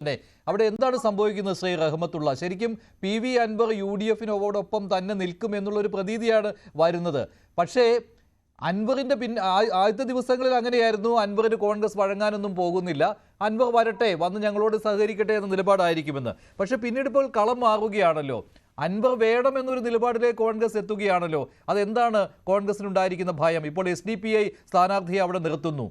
അവിടെ എന്താണ് സംഭവിക്കുന്നത് ശ്രീ റഹ്മത്തുള്ള? ശരിക്കും PV അൻവർ UDFിനോടൊപ്പം തന്നെ നിൽക്കും എന്നുള്ളൊരു പ്രതീതിയാണ് വരുന്നത്. പക്ഷേ അൻവറിൻ്റെ ആദ്യത്തെ ദിവസങ്ങളിൽ അങ്ങനെയായിരുന്നു. അൻവറിന് കോൺഗ്രസ് വഴങ്ങാനൊന്നും പോകുന്നില്ല, അൻവർ വരട്ടെ, വന്ന് ഞങ്ങളോട് സഹകരിക്കട്ടെ എന്ന നിലപാടായിരിക്കുമെന്ന്. പക്ഷെ പിന്നീട് ഇപ്പോൾ കളം മാറുകയാണല്ലോ. അൻവർ വേണമെന്നൊരു നിലപാടിലേക്ക് കോൺഗ്രസ് എത്തുകയാണല്ലോ. അതെന്താണ് കോൺഗ്രസിനുണ്ടായിരിക്കുന്ന ഭയം? ഇപ്പോൾ SDPI സ്ഥാനാർത്ഥിയെ അവിടെ നിർത്തുന്നു,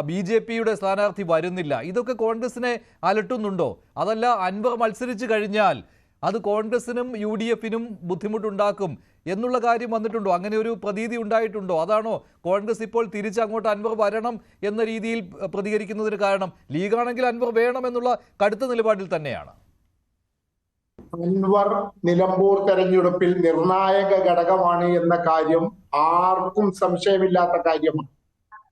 BJPയുടെ സ്ഥാനാർത്ഥി വരുന്നില്ല. ഇതൊക്കെ കോൺഗ്രസിനെ അലട്ടുന്നുണ്ടോ? അതല്ല അൻവർ മത്സരിച്ചു കഴിഞ്ഞാൽ അത് കോൺഗ്രസിനും UDFിനും ബുദ്ധിമുട്ടുണ്ടാക്കും എന്നുള്ള കാര്യം വന്നിട്ടുണ്ടോ? അങ്ങനെ ഒരു പ്രതീതി ഉണ്ടായിട്ടുണ്ടോ? അതാണോ കോൺഗ്രസ് ഇപ്പോൾ തിരിച്ചങ്ങോട്ട് അൻവർ വരണം എന്ന രീതിയിൽ പ്രതികരിക്കുന്നതിന് കാരണം? ലീഗാണെങ്കിൽ അൻവർ വേണമെന്നുള്ള കടുത്ത നിലപാടിൽ തന്നെയാണ്. അൻവർ നിലമ്പൂർ തെരഞ്ഞെടുപ്പിൽ നിർണായക ഘടകമാണ് എന്ന കാര്യം ആർക്കും സംശയമില്ലാത്ത കാര്യമാണ്.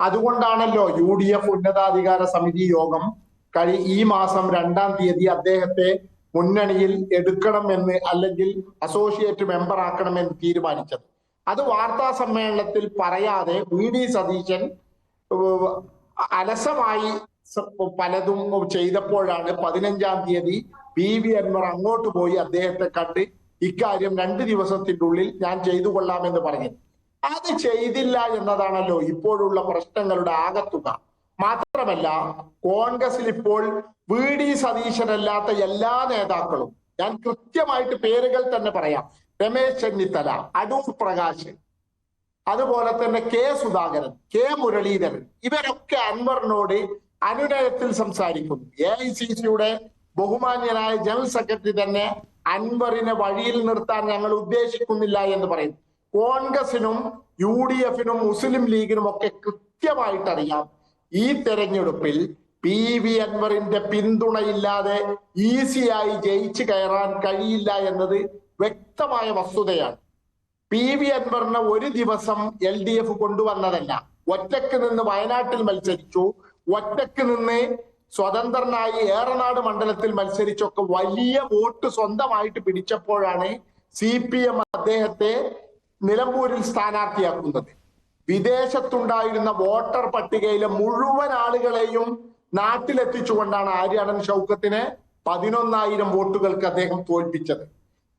അതുകൊണ്ടാണല്ലോ UDF ഉന്നതാധികാര സമിതി യോഗം ഈ മാസം 2-ാം തീയതി അദ്ദേഹത്തെ മുന്നണിയിൽ എടുക്കണമെന്ന് അല്ലെങ്കിൽ അസോസിയേറ്റ് മെമ്പർ ആക്കണമെന്ന് തീരുമാനിച്ചത്. അത് വാർത്താ സമ്മേളനത്തിൽ പറയാതെ VD സതീശൻ അലസമായി പലതും ചെയ്തപ്പോഴാണ് 15-ാം തീയതി PV അൻവർ അങ്ങോട്ട് പോയി അദ്ദേഹത്തെ കണ്ട് ഇക്കാര്യം 2 ദിവസത്തിന്റെ ഉള്ളിൽ ഞാൻ ചെയ്തു കൊള്ളാമെന്ന് പറഞ്ഞത്. അത് ചെയ്തില്ല എന്നതാണല്ലോ ഇപ്പോഴുള്ള പ്രശ്നങ്ങളുടെ ആകത്തുക. മാത്രമല്ല, കോൺഗ്രസിൽ ഇപ്പോൾ VD സതീശനല്ലാത്ത എല്ലാ നേതാക്കളും, ഞാൻ കൃത്യമായിട്ട് പേരുകൾ തന്നെ പറയാം, രമേശ് ചെന്നിത്തല, അടൂർ പ്രകാശ്, അതുപോലെ തന്നെ K സുധാകരൻ, K മുരളീധരൻ, ഇവരൊക്കെ അൻവറിനോട് അനുനയത്തിൽ സംസാരിക്കുന്നു. AICCയുടെ ബഹുമാന്യനായ ജനറൽ സെക്രട്ടറി തന്നെ അൻവറിനെ വഴിയിൽ നിർത്താൻ ഞങ്ങൾ ഉദ്ദേശിക്കുന്നില്ല എന്ന് പറയുന്നു. കോൺഗ്രസിനും UDFിനും മുസ്ലിം ലീഗിനും ഒക്കെ കൃത്യമായിട്ട് അറിയാം ഈ തെരഞ്ഞെടുപ്പിൽ PV അൻവറിന്റെ പിന്തുണയില്ലാതെ ഈസിയായി ജയിച്ചു കയറാൻ കഴിയില്ല എന്നത് വ്യക്തമായ വസ്തുതയാണ്. PV അൻവറിനെ ഒരു ദിവസം LDF കൊണ്ടുവന്നതല്ല. ഒറ്റക്ക് നിന്ന് വയനാട്ടിൽ മത്സരിച്ചു, ഒറ്റക്ക് നിന്ന് സ്വതന്ത്രനായി ഏറനാട് മണ്ഡലത്തിൽ മത്സരിച്ചൊക്കെ വലിയ വോട്ട് സ്വന്തമായിട്ട് പിടിച്ചപ്പോഴാണ് CPM അദ്ദേഹത്തെ നിലമ്പൂരിൽ സ്ഥാനാർത്ഥിയാക്കുന്നത്. വിദേശത്തുണ്ടായിരുന്ന വോട്ടർ പട്ടികയിലെ മുഴുവൻ ആളുകളെയും നാട്ടിലെത്തിച്ചുകൊണ്ടാണ് ആര്യാടൻ ഷൗക്കത്തിനെ 11,000 വോട്ടുകൾക്ക് അദ്ദേഹം തോൽപ്പിച്ചത്.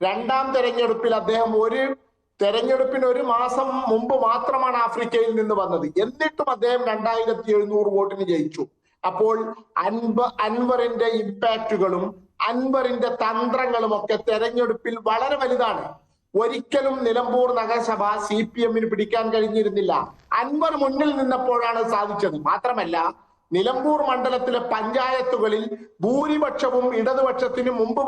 2-ാം തെരഞ്ഞെടുപ്പിൽ അദ്ദേഹം തെരഞ്ഞെടുപ്പിന് 1 മാസം മുമ്പ് മാത്രമാണ് ആഫ്രിക്കയിൽ നിന്ന് വന്നത്. എന്നിട്ടും അദ്ദേഹം 2,700 വോട്ടിന് ജയിച്ചു. അപ്പോൾ അൻവറിന്റെ ഇമ്പാക്റ്റുകളും അൻവറിന്റെ തന്ത്രങ്ങളും ഒക്കെ തെരഞ്ഞെടുപ്പിൽ വളരെ വലുതാണ്. ഒരിക്കലും നിലമ്പൂർ നഗരസഭ CPMന് പിടിക്കാൻ കഴിഞ്ഞിരുന്നില്ല. അൻവർ മുന്നിൽ നിന്നപ്പോഴാണ് സാധിച്ചത്. മാത്രമല്ല, നിലമ്പൂർ മണ്ഡലത്തിലെ പഞ്ചായത്തുകളിൽ ഭൂരിപക്ഷവും ഇടതുപക്ഷത്തിന് മുമ്പ്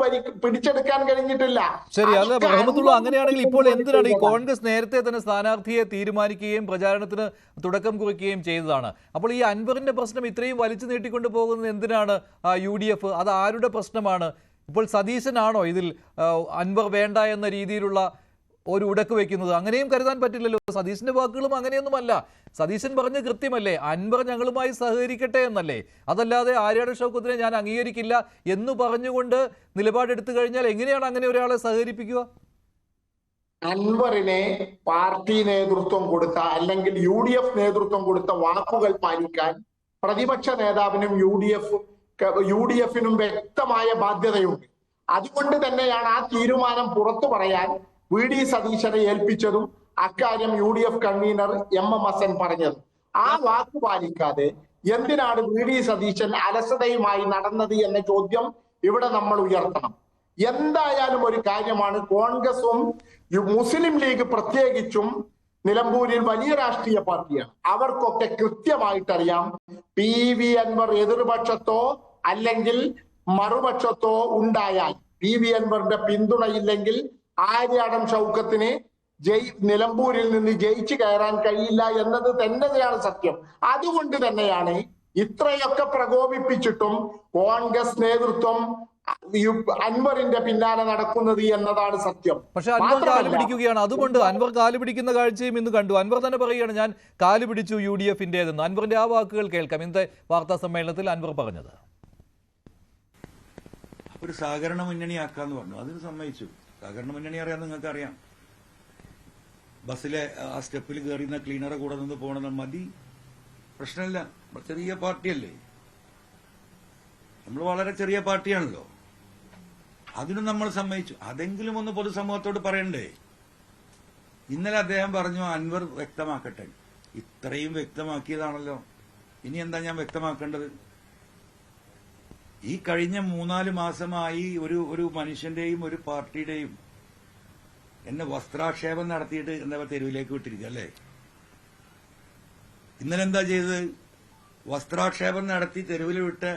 പിടിച്ചെടുക്കാൻ കഴിഞ്ഞിട്ടില്ല. ശരി, അല്ല റഹ്മത്തുള്ള, അങ്ങനെയാണെങ്കിൽ ഇപ്പോൾ എന്തിനാണ് ഈ കോൺഗ്രസ് നേരത്തെ തന്നെ സ്ഥാനാർത്ഥിയെ തീരുമാനിക്കുകയും പ്രചാരണത്തിന് തുടക്കം കുറിക്കുകയും ചെയ്തതാണ്? അപ്പോൾ ഈ അൻവറിന്റെ പ്രശ്നം ഇത്രയും വലിച്ചു നീട്ടിക്കൊണ്ട് പോകുന്നത് എന്തിനാണ് UDF? അത് ആരുടെ പ്രശ്നമാണ്? ഇപ്പോൾ സതീശനാണോ ഇതിൽ അൻവർ വേണ്ട എന്ന രീതിയിലുള്ള ഒരു ഉടക്ക് വെക്കുന്നത്? അങ്ങനെയും കരുതാൻ പറ്റില്ലല്ലോ. സതീശന്റെ വാക്കുകളും അങ്ങനെയൊന്നുമല്ല. സതീശൻ പറഞ്ഞ് കൃത്യമല്ലേ, അൻവർ ഞങ്ങളുമായി സഹകരിക്കട്ടെ എന്നല്ലേ. അതല്ലാതെ ആര്യാടൻ ഷൗക്കത്തിനെ ഞാൻ അംഗീകരിക്കില്ല എന്ന് പറഞ്ഞുകൊണ്ട് നിലപാടെടുത്തു കഴിഞ്ഞാൽ എങ്ങനെയാണ് അങ്ങനെ ഒരാളെ സഹകരിപ്പിക്കുക? അൻവറിനെ പാർട്ടി നേതൃത്വം കൊടുത്ത അല്ലെങ്കിൽ UDF നേതൃത്വം കൊടുത്ത വാക്കുകൾ പാലിക്കാൻ പ്രതിപക്ഷ നേതാവിനും UDFിനും വ്യക്തമായ ബാധ്യതയുണ്ട്. അതുകൊണ്ട് തന്നെയാണ് ആ തീരുമാനം പുറത്തു പറയാൻ VD സതീശനെ ഏൽപ്പിച്ചതും അക്കാര്യം UDF കൺവീനർ MM ഹസൻ പറഞ്ഞതും. ആ വാക്ക് പാലിക്കാതെ എന്തിനാണ് VD സതീശൻ അലസതയുമായി നടന്നത് എന്ന ചോദ്യം ഇവിടെ നമ്മൾ ഉയർത്തണം. എന്തായാലും ഒരു കാര്യമാണ്, കോൺഗ്രസും മുസ്ലിം ലീഗ് പ്രത്യേകിച്ചും നിലമ്പൂരിൽ വലിയ രാഷ്ട്രീയ പാർട്ടിയാണ്. അവർക്കൊക്കെ കൃത്യമായിട്ടറിയാം PV അൻവർ എതിർപക്ഷത്തോ അല്ലെങ്കിൽ മറുപക്ഷത്തോ ഉണ്ടായാൽ PV അൻവറിന്റെ പിന്തുണയില്ലെങ്കിൽ ആര്യാടൻ ഷൗക്കത്തിന് നിലമ്പൂരിൽ നിന്ന് ജയിച്ചു കയറാൻ കഴിയില്ല എന്നത് തന്നെയാണ് സത്യം. അതുകൊണ്ട് തന്നെയാണ് ഇത്രയൊക്കെ പ്രകോപിപ്പിച്ചിട്ടും കോൺഗ്രസ് നേതൃത്വം അൻവറിന്റെ പിന്നാലെ നടക്കുന്നത് എന്നതാണ് സത്യം. പക്ഷെ അൻവർ കാല് പിടിക്കുകയാണ്. അതുകൊണ്ട് അൻവർ കാല് പിടിക്കുന്ന കാഴ്ചയും ഇന്ന് കണ്ടു. അൻവർ തന്നെ പറയുകയാണ്, ഞാൻ കാല് പിടിച്ചു UDFിന്റേതെന്ന്. അൻവറിന്റെ ആ വാക്കുകൾ കേൾക്കാം. ഇന്നത്തെ വാർത്താ സമ്മേളനത്തിൽ അൻവർ പറഞ്ഞത്. ഒരു സഹകരണ മുന്നണിയാക്കാന്ന് പറഞ്ഞു, അതിന് സമ്മതിച്ചു. സഹകരണ മുന്നണി അറിയാൻ നിങ്ങൾക്ക് അറിയാം. ബസ്സിലെ ആ സ്റ്റെപ്പിൽ കയറിയുന്ന ക്ലീനറെ കൂടെ നിന്ന് പോകണമെന്ന് മതി, പ്രശ്നമില്ല. ചെറിയ പാർട്ടിയല്ലേ. നമ്മൾ വളരെ ചെറിയ പാർട്ടിയാണല്ലോ. അതിനും നമ്മൾ സമ്മതിച്ചു. അതെങ്കിലും ഒന്ന് പൊതുസമൂഹത്തോട് പറയണ്ടേ? ഇന്നലെ അദ്ദേഹം പറഞ്ഞു അൻവർ വ്യക്തമാക്കട്ടെ. ഇത്രയും വ്യക്തമാക്കിയതാണല്ലോ, ഇനി എന്താ ഞാൻ വ്യക്തമാക്കേണ്ടത്? ഈ കഴിഞ്ഞ 3-4 മാസമായി ഒരു മനുഷ്യന്റെയും ഒരു പാർട്ടിയുടെയും എന്നെ വസ്ത്രാക്ഷേപം നടത്തിയിട്ട് എന്താ തെരുവിലേക്ക് വിട്ടിരിക്കുക അല്ലേ? ഇന്നലെ എന്താ ചെയ്തത്? വസ്ത്രാക്ഷേപം നടത്തി തെരുവിൽ വിട്ട്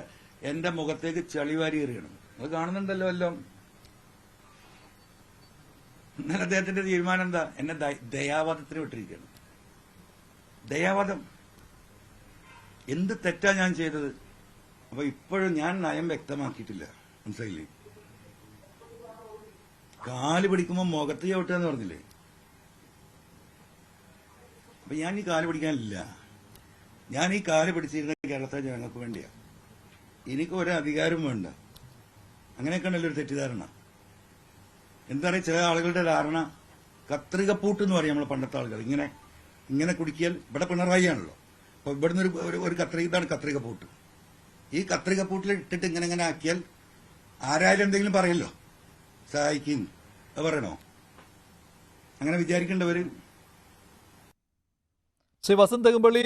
എന്റെ മുഖത്തേക്ക് ചളിവാരി എറിയണം. അത് കാണുന്നുണ്ടല്ലോ എല്ലാം. ഇന്നലെ അദ്ദേഹത്തിന്റെ തീരുമാനം എന്താ? എന്നെ ദയാവാദത്തിന് വിട്ടിരിക്കുകയാണ്. ദയാവാദം. എന്ത് തെറ്റാ ഞാൻ ചെയ്തത്? അപ്പൊ ഇപ്പോഴും ഞാൻ നയം വ്യക്തമാക്കിയിട്ടില്ല. മനസ്സിലായില്ലേ? കാല് പിടിക്കുമ്പോ മുഖത്ത് ചവിട്ടുക എന്ന് പറഞ്ഞില്ലേ? അപ്പൊ ഞാൻ ഈ കാല് പിടിക്കാനില്ല. ഞാൻ ഈ കാല് പിടിച്ചിരുന്ന കേരളത്തിലെ ജനങ്ങൾക്ക് വേണ്ടിയാ. എനിക്ക് ഒരു അധികാരം വേണ്ട. അങ്ങനെയൊക്കെ ഉണ്ടല്ലോ ഒരു തെറ്റിദ്ധാരണ. എന്താ പറയുക, ചില ആളുകളുടെ ധാരണ കത്രികപ്പൂട്ട് എന്ന് പറയും. നമ്മളെ പണ്ടത്തെ ആളുകൾ ഇങ്ങനെ കുടിക്കിയാൽ, ഇവിടെ പിണറായി ആണല്ലോ, അപ്പൊ ഇവിടുന്ന് ഒരു ഇതാണ് കത്രികപ്പൂട്ട്. ഈ കത്രികപ്പൂട്ടിൽ ഇട്ടിട്ട് ഇങ്ങനെ ആക്കിയാൽ ആരായാലും എന്തെങ്കിലും പറയല്ലോ, സഹായിക്കും. അത് പറയണോ? അങ്ങനെ വിചാരിക്കേണ്ടവര്. ശ്രീ വസന്ത് തെങ്ങുംപള്ളി,